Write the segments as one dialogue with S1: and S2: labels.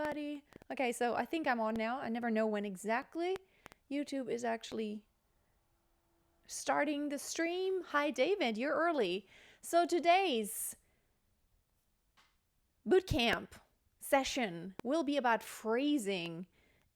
S1: everybody. Okay, so I think I'm on now. I never know when exactly YouTube is actually starting the stream. Hi, David, you're early. So today's bootcamp session will be about phrasing.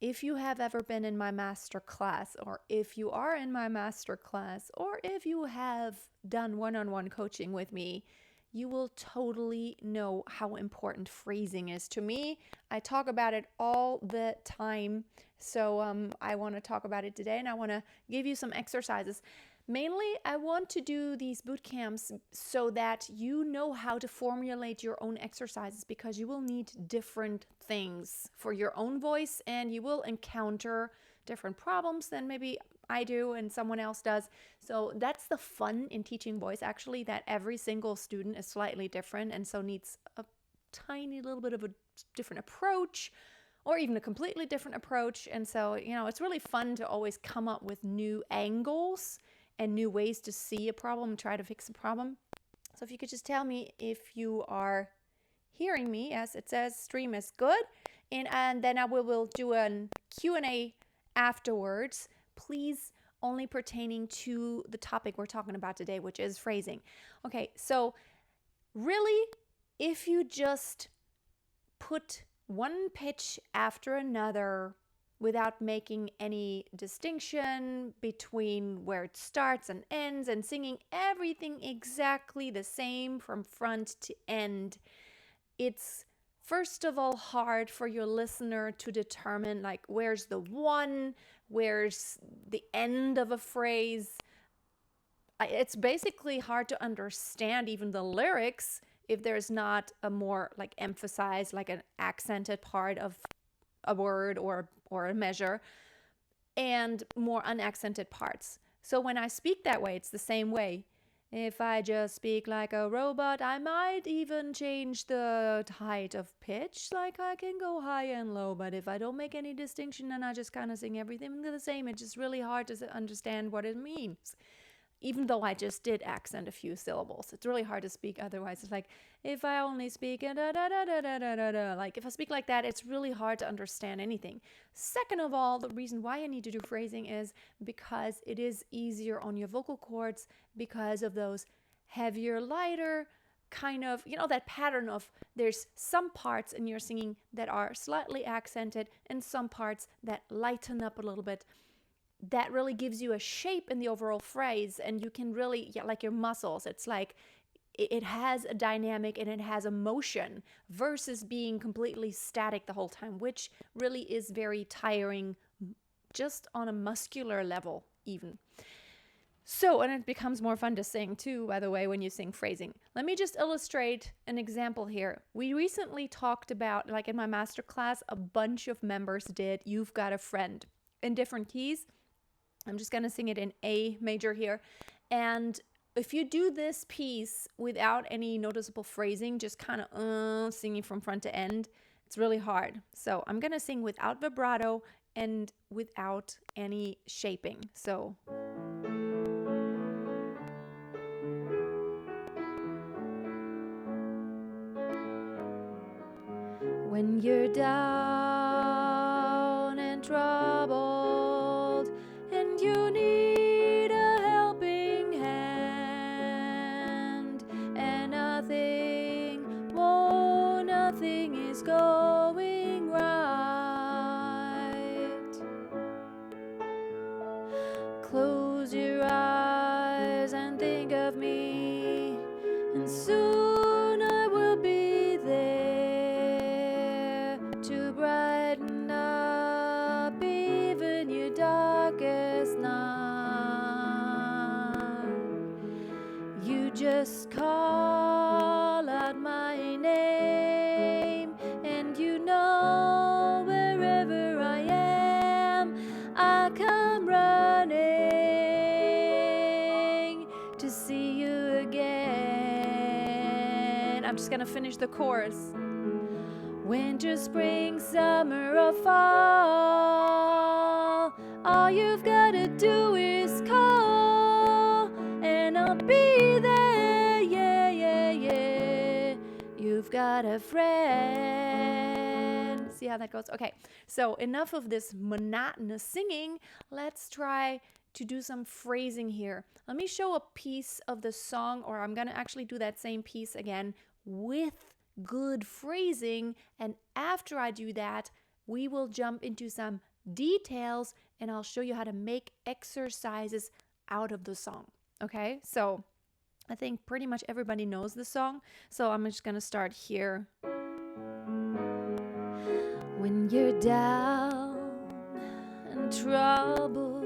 S1: If you have ever been in my master class, or if you are in my master class, or if you have done one-on-one coaching with me, you will totally know how important phrasing is to me. I talk about it all the time. So I want to talk about it today, and I want to give you some exercises. Mainly, I want to do these boot camps so that you know how to formulate your own exercises, because you will need different things for your own voice, and you will encounter different problems than maybe I do and someone else does. So that's the fun in teaching voice, actually, that every single student is slightly different and so needs a tiny little bit of a different approach, or even a completely different approach. And so, it's really fun to always come up with new angles and new ways to see a problem, try to fix a problem. So if you could just tell me if you are hearing me, as it says stream is good, and then I will do a Q&A afterwards, please, only pertaining to the topic we're talking about today, which is phrasing. Okay, so really, if you just put one pitch after another without making any distinction between where it starts and ends, and singing everything exactly the same from front to end, it's first of all hard for your listener to determine, like, where's the one, where's the end of a phrase. It's basically hard to understand even the lyrics if there's not a more like emphasized, like an accented part of a word or a measure, and more unaccented parts. So when I speak that way, it's the same way. If I just speak like a robot, I might even change the height of pitch, like I can go high and low. But if I don't make any distinction and I just kind of sing everything the same, it's just really hard to understand what it means. Even though I just did accent a few syllables, it's really hard to speak otherwise. It's like, if I only speak da da da da da da da, like if I speak like that, it's really hard to understand anything. Second of all, the reason why I need to do phrasing is because it is easier on your vocal cords, because of those heavier, lighter kind of, that pattern of there's some parts in your singing that are slightly accented and some parts that lighten up a little bit. That really gives you a shape in the overall phrase, and you can really, like your muscles, it's like it has a dynamic and it has a motion versus being completely static the whole time, which really is very tiring just on a muscular level even. So, and it becomes more fun to sing too, by the way, when you sing phrasing. Let me just illustrate an example here. We recently talked about, like in my masterclass, a bunch of members did You've Got a Friend in different keys. I'm just going to sing it in A major here. And if you do this piece without any noticeable phrasing, just kind of singing from front to end, it's really hard. So I'm going to sing without vibrato and without any shaping. So when you're down and troubled and you need a helping hand, and nothing is going right, close your eyes and think of me, and soon I will be there to brighten up even your darkest night. You just call out my name, and wherever I am, I'll come running to see you again. I'm just gonna finish the chorus. Winter, spring, summer, or fall, all you've gotta do is call, and I'll be there, yeah, yeah, yeah. You've got a friend. See how that goes? Okay, so enough of this monotonous singing. Let's try to do some phrasing here. Let me show a piece of the song, or I'm going to actually do that same piece again with good phrasing. And after I do that, we will jump into some details and I'll show you how to make exercises out of the song. Okay, so I think pretty much everybody knows the song. So I'm just going to start here. When you're down and troubled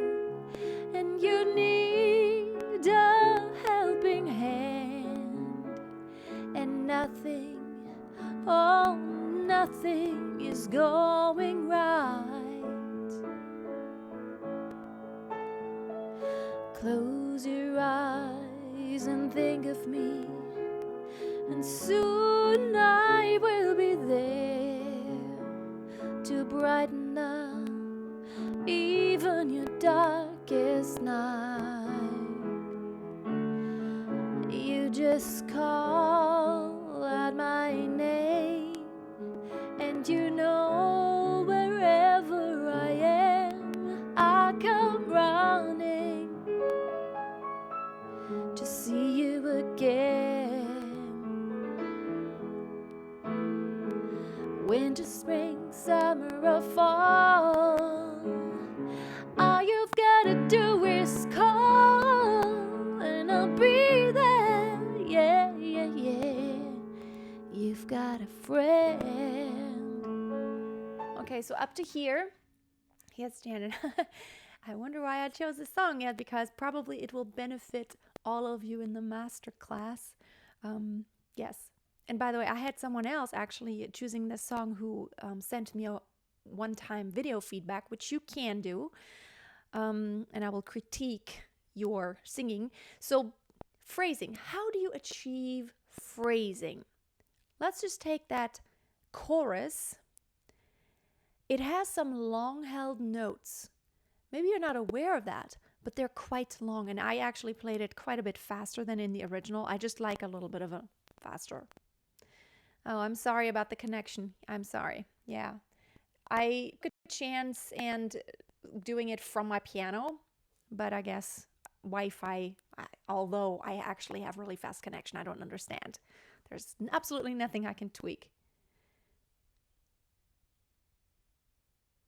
S1: and you need a helping hand, and nothing, oh, nothing is going right, close your eyes and think of me, and soon I will be there to brighten up even your darkest night. You just call out my name, and you know wherever I am, I come running to see you again. Winter, spring, summer, or fall, all you've got to do is call, and I'll be there. Yeah, yeah, yeah. You've got a friend. Okay, so up to here, handstand. I wonder why I chose this song. Yeah, because probably it will benefit all of you in the master class. Yes. And by the way, I had someone else actually choosing this song who sent me a one-time video feedback, which you can do. And I will critique your singing. So phrasing, how do you achieve phrasing? Let's just take that chorus. It has some long-held notes. Maybe you're not aware of that, but they're quite long. And I actually played it quite a bit faster than in the original. I just like a little bit of a faster. Oh, I'm sorry about the connection. I'm sorry. Yeah. I took a chance and doing it from my piano, but I guess Wi-Fi, although I actually have really fast connection, I don't understand. There's absolutely nothing I can tweak.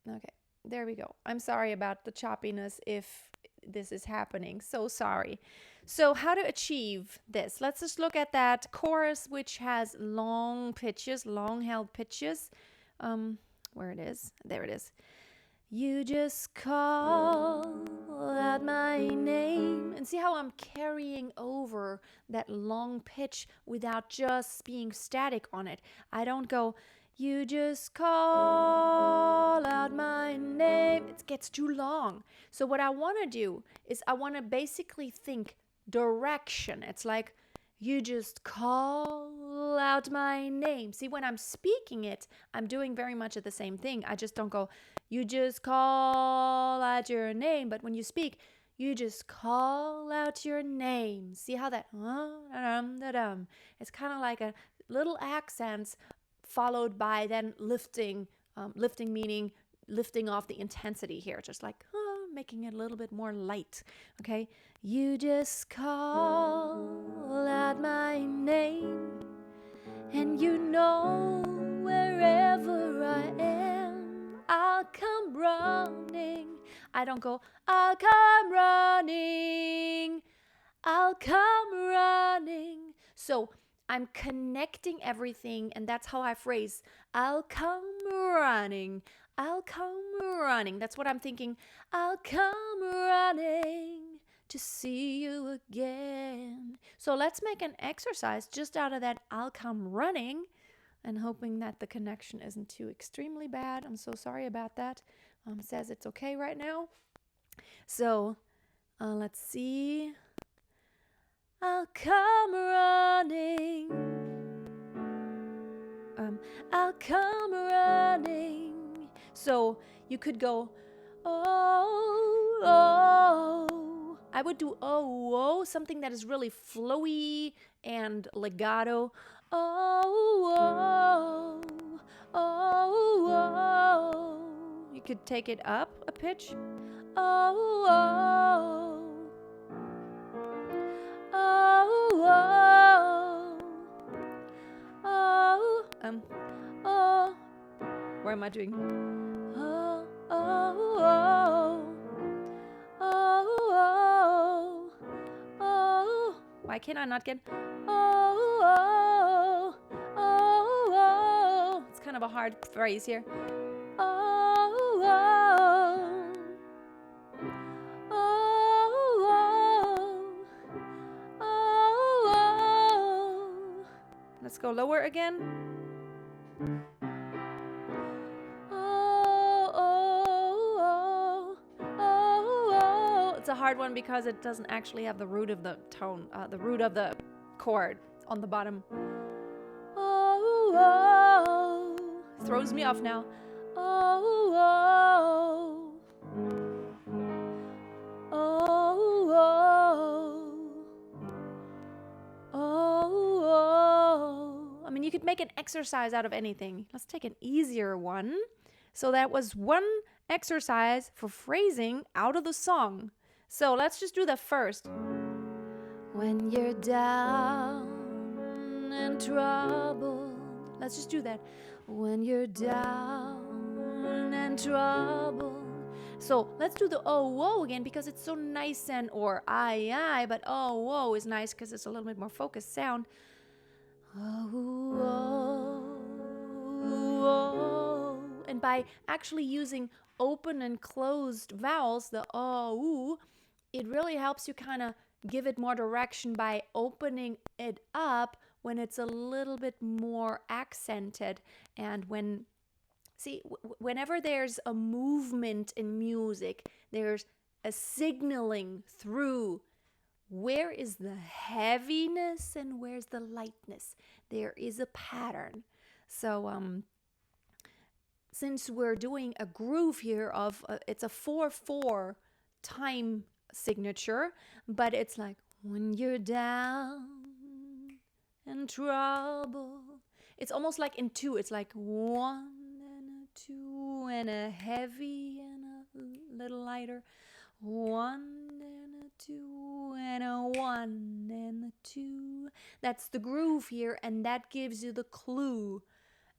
S1: Okay, there we go. I'm sorry about the choppiness if this is happening. So sorry. So how to achieve this? Let's just look at that chorus, which has long pitches, long held pitches. Where it is? There it is. You just call out my name. And see how I'm carrying over that long pitch without just being static on it. I don't go, you just call out my name. It gets too long. So what I want to do is I want to basically think direction. It's like, you just call out my name. See, when I'm speaking it, I'm doing very much of the same thing. I just don't go, you just call out your name. But when you speak, you just call out your name. See how that, it's kind of like a little accents followed by then lifting, lifting meaning lifting off the intensity here, just like making it a little bit more light. Okay, you just call out my name, and you know wherever I am, I'll come running. I don't go, I'll come running, I'll come running. So I'm connecting everything, and that's how I phrase, I'll come running, I'll come running. That's what I'm thinking. I'll come running to see you again. So let's make an exercise just out of that I'll come running, and hoping that the connection isn't too extremely bad. I'm so sorry about that. It says it's okay right now. So let's see. I'll come running. I'll come running. So you could go, oh, oh. I would do oh, oh, something that is really flowy and legato. Oh, oh, oh, could take it up a pitch. Oh, oh, oh, oh, oh, oh. Where am I doing? Oh, oh, oh, oh, oh, oh. Why can't I not get? Oh, oh, oh, oh. It's kind of a hard phrase here. Oh, oh, oh, oh, oh. Let's go lower again. Oh, oh, oh, oh. It's a hard one because it doesn't actually have the root of the tone, the root of the chord on the bottom. Oh, oh. Throws me off now. Oh, oh. Oh, oh. Oh, oh. I mean, you could make an exercise out of anything. Let's take an easier one. So that was one exercise for phrasing out of the song. So let's just do that first. When you're down and troubled. Let's just do that. When you're down and troubled. So let's do the oh, whoa again because it's so nice and or I, but oh, whoa is nice because it's a little bit more focused sound. Oh, whoa, whoa. And by actually using open and closed vowels, the oh, it really helps you kind of give it more direction by opening it up when it's a little bit more accented. And when, see, whenever there's a movement in music, there's a signaling through where is the heaviness and where's the lightness. There is a pattern. So since we're doing a groove here of, it's a 4/4 time signature, but it's like when you're down and trouble. It's almost like in two. It's like 1 and a 2 and a heavy and a little lighter. 1 and a 2 and a 1 and a 2. That's the groove here, and that gives you the clue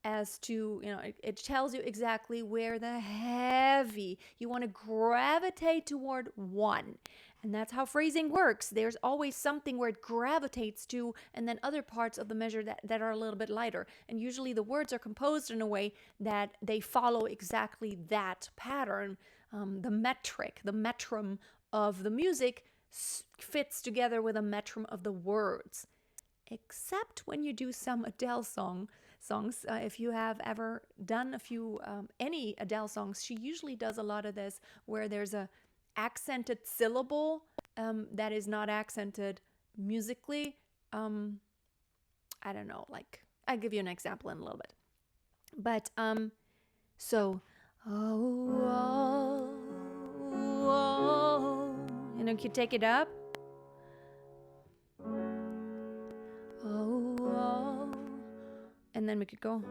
S1: as to, it tells you exactly where the heavy, you want to gravitate toward 1. And that's how phrasing works. There's always something where it gravitates to, and then other parts of the measure that are a little bit lighter. And usually the words are composed in a way that they follow exactly that pattern. The metric, the metrum of the music fits together with a metrum of the words. Except when you do some Adele songs. If you have ever done any Adele songs, she usually does a lot of this where there's a accented syllable that is not accented musically. I don't know, like I'll give you an example in a little bit. But so oh, you could take it up. Oh, and then we could go.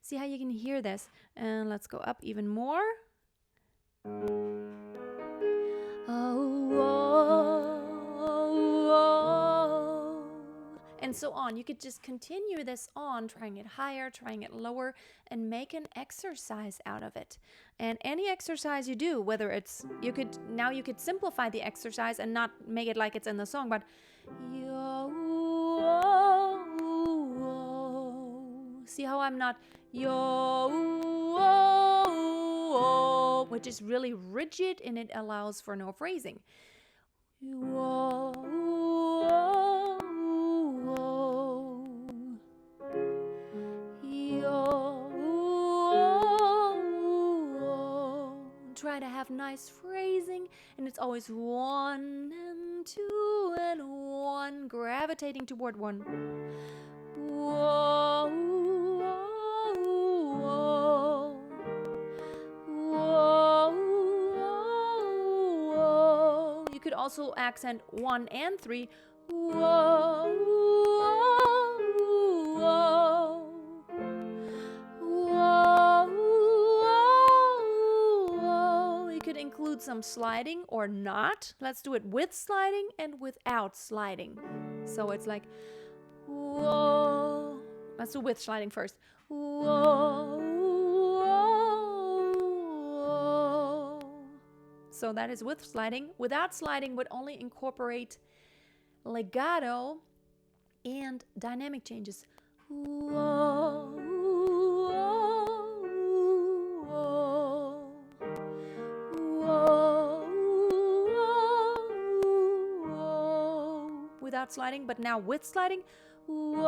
S1: See how you can hear this? And let's go up even more. And so on. You could just continue this on, trying it higher, trying it lower, and make an exercise out of it. And any exercise you do, whether it's, you could simplify the exercise and not make it like it's in the song, but see how I'm not which is really rigid and it allows for no phrasing. Try to have nice phrasing, and it's always 1 and 2 and 1, gravitating toward 1. Whoa, whoa, whoa. Whoa, whoa, whoa. You could also accent 1 and 3. Whoa, whoa, whoa, whoa, whoa, whoa. You could include some sliding or not. Let's do it with sliding and without sliding. So it's like, whoa. Let's do with sliding first. Whoa, whoa, whoa. So that is with sliding. Without sliding would only incorporate legato and dynamic changes. Whoa, whoa, whoa, whoa, whoa. Without sliding, but now with sliding. Whoa,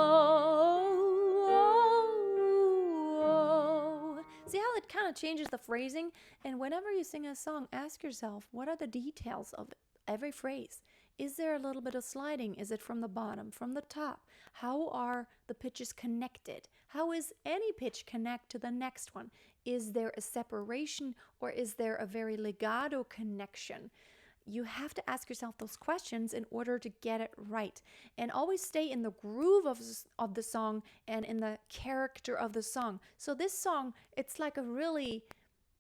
S1: whoa, whoa. See how it kind of changes the phrasing? And whenever you sing a song, ask yourself, what are the details of every phrase? Is there a little bit of sliding? Is it from the bottom, from the top? How are the pitches connected? How is any pitch connect to the next one? Is there a separation or is there a very legato connection? You have to ask yourself those questions in order to get it right. And always stay in the groove of the song and in the character of the song. So this song, it's like a really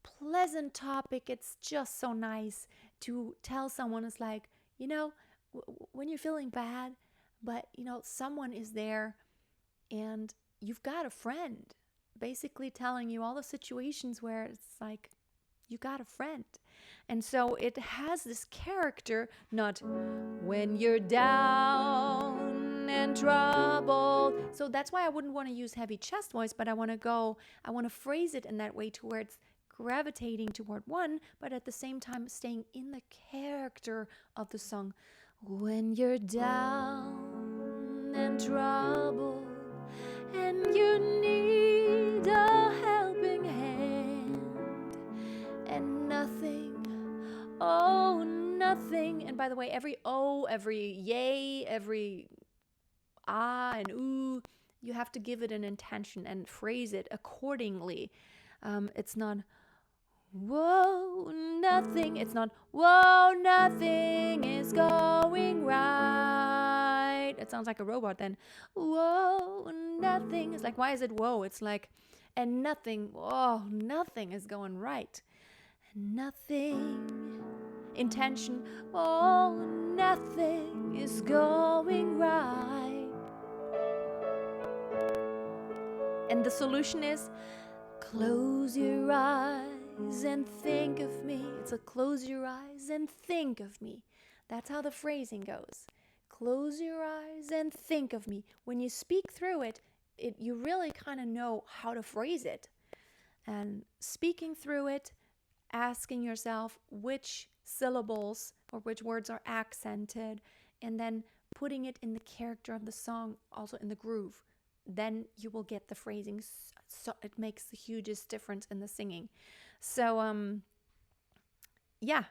S1: pleasant topic. It's just so nice to tell someone, it's like, you know, when you're feeling bad, but, you know, someone is there and you've got a friend basically telling you all the situations where it's like, you got a friend. And so it has this character, not when you're down and troubled. So that's why I wouldn't want to use heavy chest voice, but I want to phrase it in that way to where it's gravitating toward one, but at the same time staying in the character of the song. When you're down and troubled and you need a helping hand and nothing, oh nothing, and by the way, every oh, every yay, every ah and ooh, you have to give it an intention and phrase it accordingly. It's not whoa, nothing. It's not, whoa, nothing is going right. It sounds like a robot then. Whoa, nothing. It's like, why is it whoa? It's like, and nothing, whoa, nothing is going right. Nothing. Intention, oh, nothing is going right. And the solution is, close your eyes and think of me. It's a close your eyes and think of me. That's how the phrasing goes. Close your eyes and think of me. When you speak through it, you really kind of know how to phrase it. And speaking through it, asking yourself which syllables or which words are accented, and then putting it in the character of the song, also in the groove. Then you will get the phrasing. So it makes the hugest difference in the singing. So, yeah,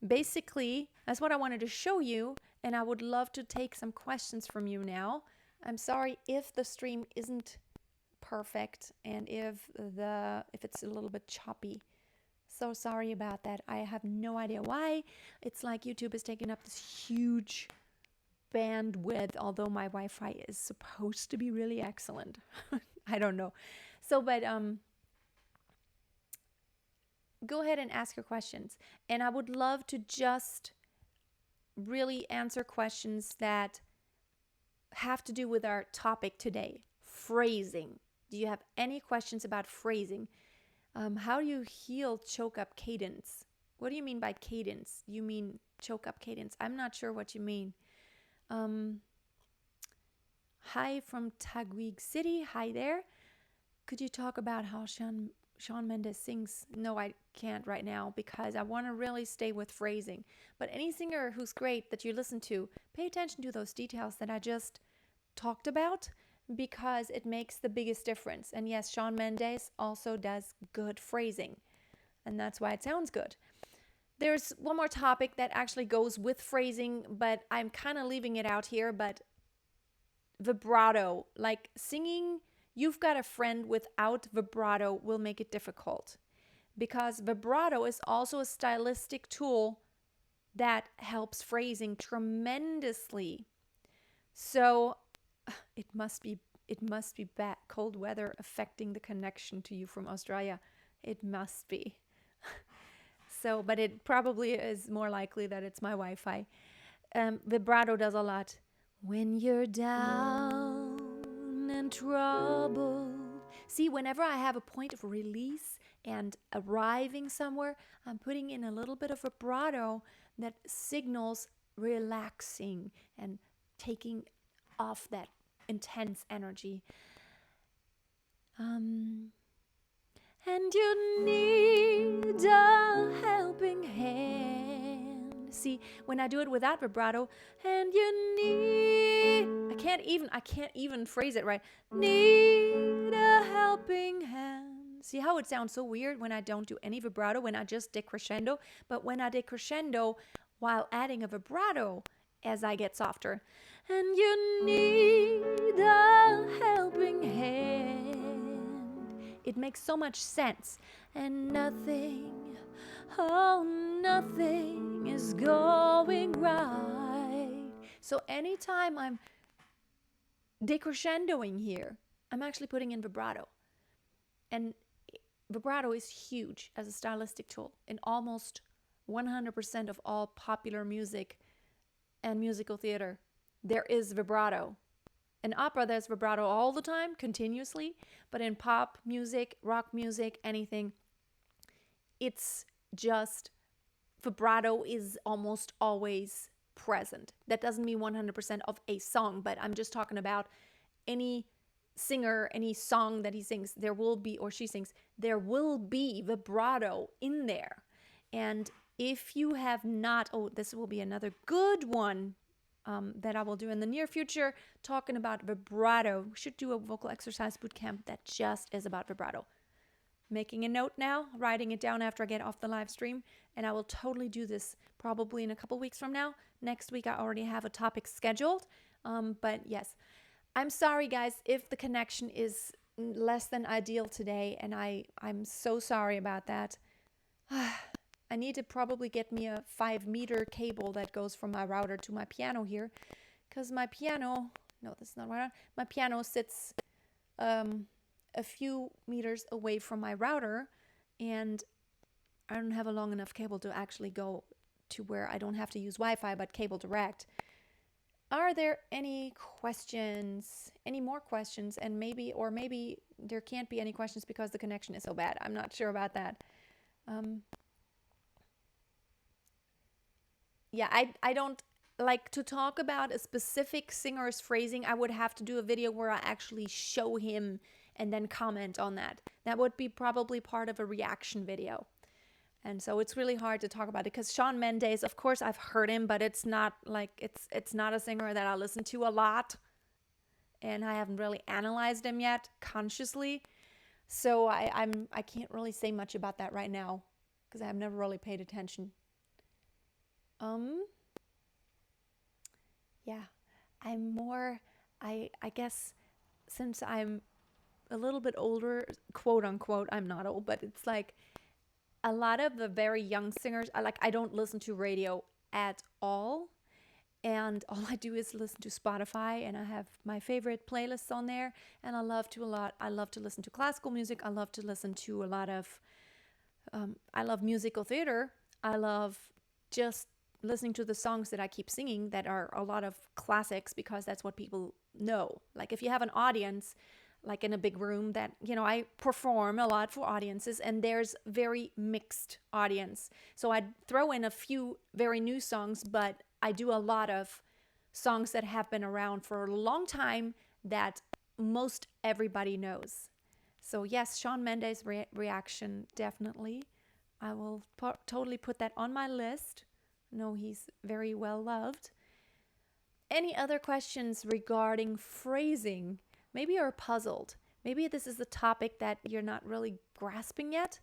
S1: basically, that's what I wanted to show you. And I would love to take some questions from you now. I'm sorry if the stream isn't perfect and if it's a little bit choppy. So sorry about that. I have no idea why. It's like YouTube is taking up this huge bandwidth, although my Wi-Fi is supposed to be really excellent. I don't know. So, but go ahead and ask your questions. And I would love to just really answer questions that have to do with our topic today, phrasing. Do you have any questions about phrasing? How do you heal choke up cadence? What do you mean by cadence? You mean choke up cadence? I'm not sure what you mean. Hi from Taguig City. Hi there. Could you talk about how Shawn Mendes sings? No, I can't right now because I want to really stay with phrasing. But any singer who's great that you listen to, pay attention to those details that I just talked about because it makes the biggest difference. And yes, Shawn Mendes also does good phrasing, and that's why it sounds good. There's one more topic that actually goes with phrasing, but I'm kind of leaving it out here, but vibrato, like singing You've Got a Friend without vibrato will make it difficult because vibrato is also a stylistic tool that helps phrasing tremendously. So it must be bad cold weather affecting the connection to you from Australia. It must be. So, but it probably is more likely that it's my Wi-Fi. Vibrato does a lot. When you're down and troubled. See, whenever I have a point of release and arriving somewhere, I'm putting in a little bit of vibrato that signals relaxing and taking off that intense energy. And you need a helping hand. See, when I do it without vibrato, and you need, I can't even phrase it right. Need a helping hand. See how it sounds so weird when I don't do any vibrato, when I just decrescendo, but when I decrescendo while adding a vibrato as I get softer. And you need a helping hand. It makes so much sense. And nothing, oh, nothing is going right. So anytime I'm decrescendoing here, I'm actually putting in vibrato. And vibrato is huge as a stylistic tool in almost 100% of all popular music and musical theater. There is vibrato. In opera, there's vibrato all the time, continuously. But in pop music, rock music, anything, it's just vibrato is almost always present. That doesn't mean 100% of a song, but I'm just talking about any singer, any song that he sings, there will be, or she sings, there will be vibrato in there. And if you have not, this will be another good one that I will do in the near future, talking about vibrato. We should do a vocal exercise bootcamp that just is about vibrato. Making a note now, writing it down after I get off the live stream, and I will totally do this probably in a couple weeks from now. Next week, I already have a topic scheduled. But yes, I'm sorry, guys, if the connection is less than ideal today, and I'm so sorry about that. I need to probably get me a 5-meter cable that goes from my router to my piano here, because my piano, no, that's not right. My piano sits a few meters away from my router, and I don't have a long enough cable to actually go to where I don't have to use Wi-Fi, but cable direct. Are there any questions, any more questions? And maybe there can't be any questions because the connection is so bad. I'm not sure about that. Yeah, I don't like to talk about a specific singer's phrasing. I would have to do a video where I actually show him and then comment on that. That would be probably part of a reaction video. And so it's really hard to talk about it because Shawn Mendes, of course, I've heard him, but it's not like it's not a singer that I listen to a lot. And I haven't really analyzed him yet consciously. So I can't really say much about that right now because I've never really paid attention. Yeah, I guess since I'm a little bit older, quote unquote, I'm not old, but it's like a lot of the very young singers, I don't listen to radio at all. And all I do is listen to Spotify, and I have my favorite playlists on there. And I love to listen to classical music. I love to listen to a lot of, I love musical theater. I love just listening to the songs that I keep singing that are a lot of classics because that's what people know. Like if you have an audience, like in a big room that, I perform a lot for audiences and there's very mixed audience. So I throw in a few very new songs, but I do a lot of songs that have been around for a long time that most everybody knows. So yes, Shawn Mendes reaction, definitely. I will totally put that on my list. No, he's very well loved. Any other questions regarding phrasing? Maybe you're puzzled. Maybe this is a topic that you're not really grasping yet.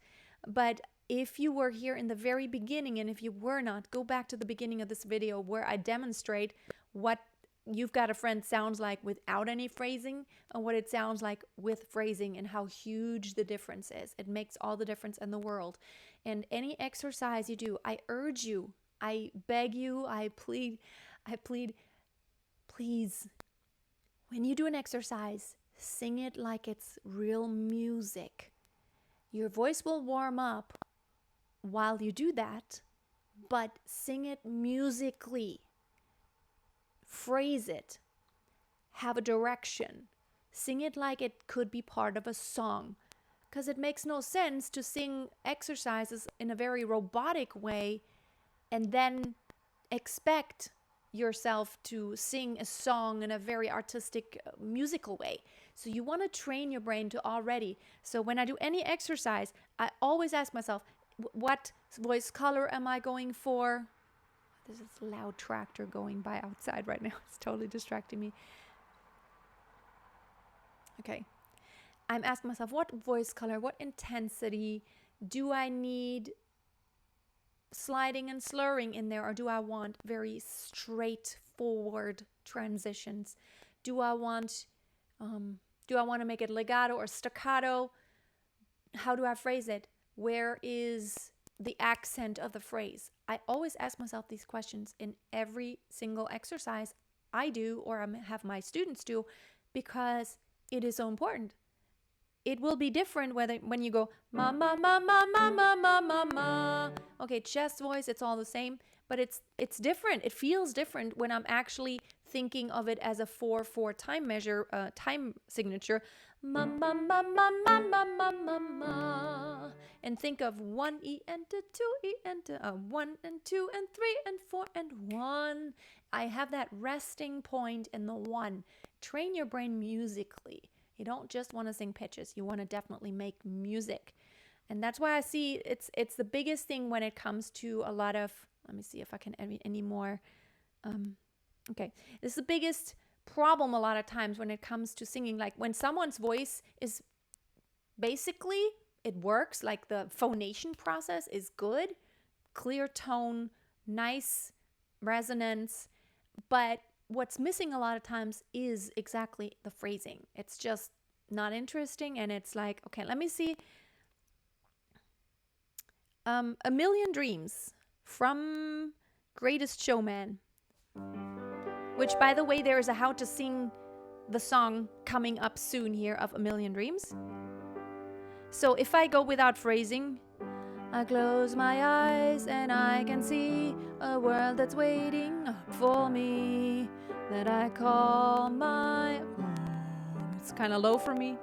S1: But if you were here in the very beginning, and if you were not, go back to the beginning of this video where I demonstrate what You've Got a Friend sounds like without any phrasing and what it sounds like with phrasing and how huge the difference is. It makes all the difference in the world. And any exercise you do, I urge you I beg you, I plead, please, when you do an exercise, sing it like it's real music. Your voice will warm up while you do that, but sing it musically. Phrase it. Have a direction. Sing it like it could be part of a song. Because it makes no sense to sing exercises in a very robotic way and then expect yourself to sing a song in a very artistic, musical way. So you want to train your brain to already. So when I do any exercise, I always ask myself, what voice color am I going for? There's this loud tractor going by outside right now. It's totally distracting me. Okay. I'm asking myself, what voice color, what intensity do I need sliding and slurring in there, or do I want very straightforward transitions? Do I want to make it legato or staccato? How do I phrase it? Where is the accent of the phrase? I always ask myself these questions in every single exercise I do, or I have my students do, because it is so important. It will be different when you go ma ma ma ma ma ma ma ma ma. Okay, chest voice, it's all the same, but it's different. It feels different when I'm actually thinking of it as a 4/4 time measure, time signature. Ma ma ma ma ma ma ma ma ma. And think of 1 E enter, 2 E enter, 1 and 2 and 3 and 4 and 1. I have that resting point in the 1. Train your brain musically. You don't just want to sing pitches. You want to definitely make music. And that's why I see it's the biggest thing when it comes to a lot of, let me see if I can add any more. Okay, this is the biggest problem a lot of times when it comes to singing. Like when someone's voice is basically, it works, like the phonation process is good, clear tone, nice resonance, but what's missing a lot of times is exactly the phrasing. It's just not interesting, and it's like, okay, let me see. A Million Dreams from Greatest Showman, which, by the way, there is a how to sing the song coming up soon here of A Million Dreams. So if I go without phrasing, I close my eyes and I can see a world that's waiting for me, that I call my own. It's kind of low for me.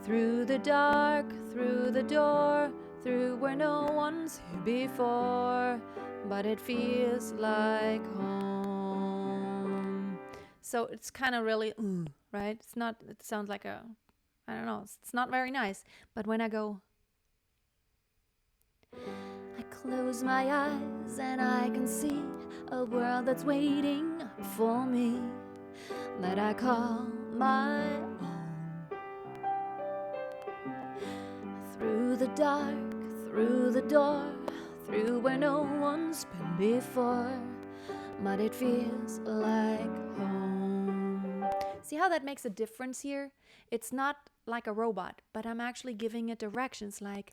S1: Through the dark, through the door, through where no one's here before, but it feels like home. So it's kind of really, right? It's not, it sounds like a, I don't know, it's not very nice. But when I go, I close my eyes and I can see a world that's waiting for me, that I call my own. Through the dark, through the door, through where no one's been before, but it feels like home. See how that makes a difference here? It's not like a robot, but I'm actually giving it directions, like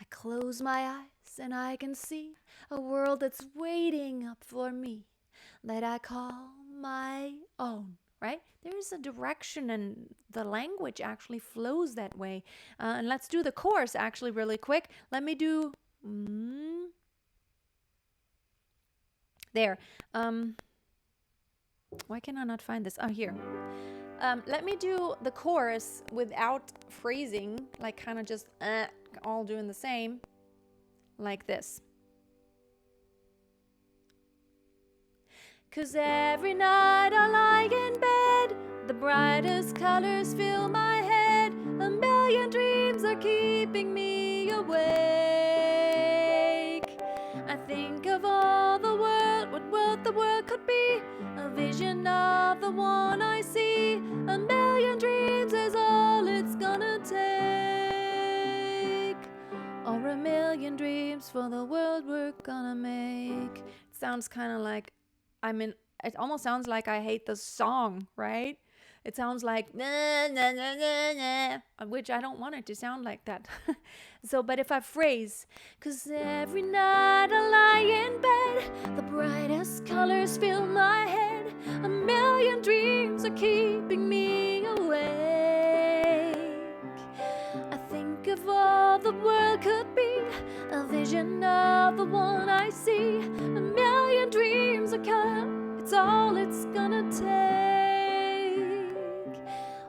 S1: I close my eyes and I can see a world that's waiting up for me, that I call my own, right? There's a direction, and the language actually flows that way. And let's do the chorus actually really quick. Let me do... there. Why can I not find this? Oh, here. Let me do the chorus without phrasing, like kind of just all doing the same, like this. 'Cause every night I lie in bed, the brightest colors fill my head, a million dreams are keeping me awake. I think of all the world, what world the world could be, a vision of the one I see, a million dreams is all it's gonna take, or a million dreams for the world we're gonna make. It sounds kind of like, it almost sounds like I hate the song, right? It sounds like na na na na na, which I don't want it to sound like that. So, but if I phrase, 'cause every night I lie in bed, the brightest colors fill my head, a million dreams are keeping me awake. I think of all the world could be, a vision of the one I see, a million dreams are come, it's all it's gonna take.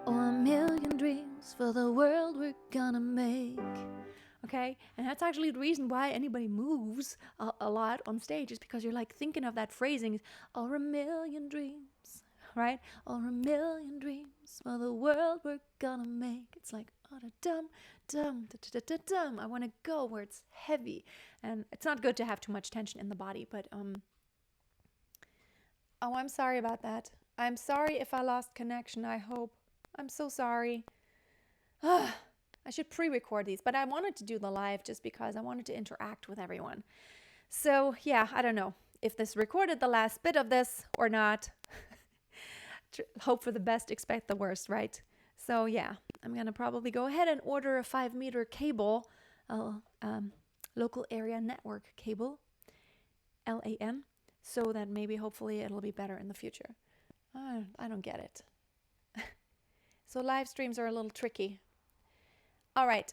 S1: Or a million dreams for the world we're gonna make. Okay, and that's actually the reason why anybody moves a lot on stage, is because you're like thinking of that phrasing, or a million dreams, right? Or a million dreams for the world we're gonna make. It's like, oh, dum dum da da dum. I want to go where it's heavy, and it's not good to have too much tension in the body. But oh, I'm sorry about that. I'm sorry if I lost connection. I hope. I'm so sorry. I should pre-record these, but I wanted to do the live just because I wanted to interact with everyone. So yeah, I don't know if this recorded the last bit of this or not. Hope for the best, expect the worst, right? So yeah, I'm gonna probably go ahead and order a 5-meter cable, local area network cable, LAN, so that maybe hopefully it'll be better in the future. I don't get it. So live streams are a little tricky. All right,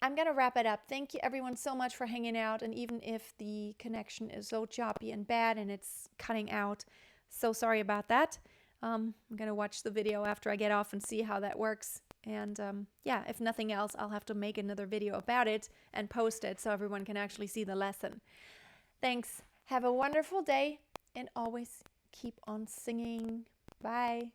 S1: I'm going to wrap it up. Thank you everyone so much for hanging out. And even if the connection is so choppy and bad and it's cutting out, so sorry about that. I'm going to watch the video after I get off and see how that works. And yeah, if nothing else, I'll have to make another video about it and post it so everyone can actually see the lesson. Thanks. Have a wonderful day and always keep on singing. Bye.